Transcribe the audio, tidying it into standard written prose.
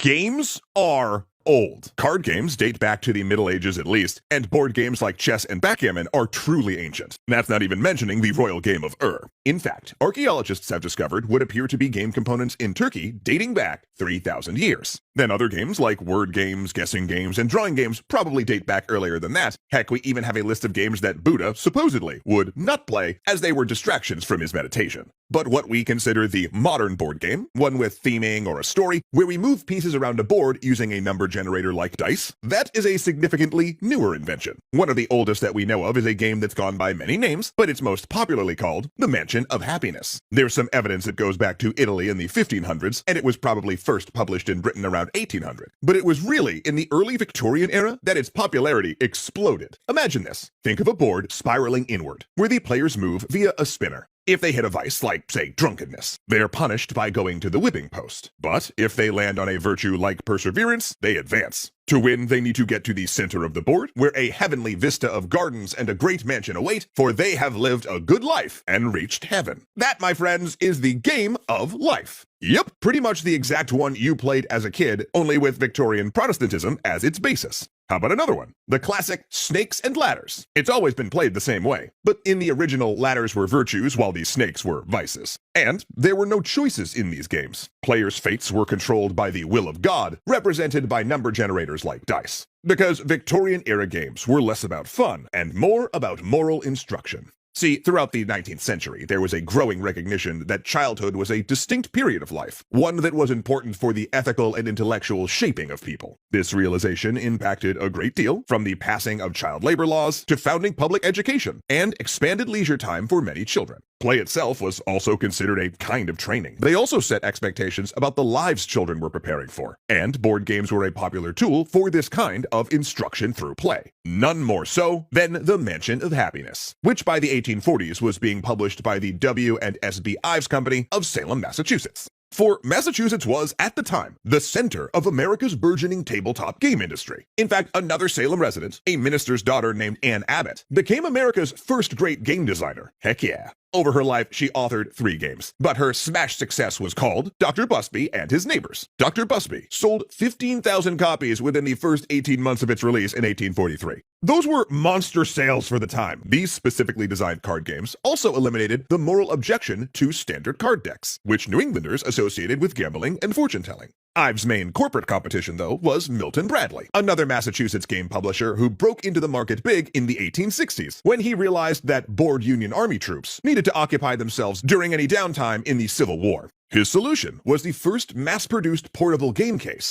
Games are old. Card games date back to the Middle Ages at least, and board games like chess and backgammon are truly ancient. That's not even mentioning the royal game of In fact, archaeologists have discovered what appear to be game components in Turkey dating back 3,000 years. Then other games like word games, guessing games, and drawing games probably date back earlier than that. Heck, we even have a list of games that Buddha supposedly would not play as they were distractions from his meditation. But what we consider the modern board game, one with theming or a story, where we move pieces around a board using a number generator like dice, that is a significantly newer invention. One of the oldest that we know of is a game that's gone by many names, but it's most popularly called the Mansion of Happiness. There's some evidence it goes back to Italy in the 1500s, and it was probably first published in Britain around 1800. But it was really in the early Victorian era that its popularity exploded. Imagine this. Think of a board spiraling inward, where the players move via a spinner. If they hit a vice, like, say, drunkenness, they're punished by going to the whipping post. But if they land on a virtue like perseverance, they advance. To win, they need to get to the center of the board, where a heavenly vista of gardens and a great mansion await, for they have lived a good life and reached heaven. That, my friends, is the game of life. Yep, pretty much the exact one you played as a kid, only with Victorian Protestantism as its basis. How about another one? The classic Snakes and Ladders. It's always been played the same way, but in the original, ladders were virtues while the snakes were vices. And there were no choices in these games. Players' fates were controlled by the will of God, represented by number generators like dice. Because Victorian-era games were less about fun and more about moral instruction. See, throughout the 19th century, there was a growing recognition that childhood was a distinct period of life, one that was important for the ethical and intellectual shaping of people. This realization impacted a great deal, from the passing of child labor laws to founding public education and expanded leisure time for many children. Play itself was also considered a kind of training. They also set expectations about the lives children were preparing for, and board games were a popular tool for this kind of instruction through play. None more so than the Mansion of Happiness, which by the 1840s was being published by the W&SB Ives Company of Salem, Massachusetts. For Massachusetts was, at the time, the center of America's burgeoning tabletop game industry. In fact, another Salem resident, a minister's daughter named Ann Abbott, became America's first great game designer. Heck yeah. Over her life, she authored 3 games, but her smash success was called Dr. Busby and His Neighbors. Dr. Busby sold 15,000 copies within the first 18 months of its release in 1843. Those were monster sales for the time. These specifically designed card games also eliminated the moral objection to standard card decks, which New Englanders associated with gambling and fortune-telling. Ives' main corporate competition, though, was Milton Bradley, another Massachusetts game publisher who broke into the market big in the 1860s when he realized that bored Union Army troops needed to occupy themselves during any downtime in the Civil War. His solution was the first mass-produced portable game case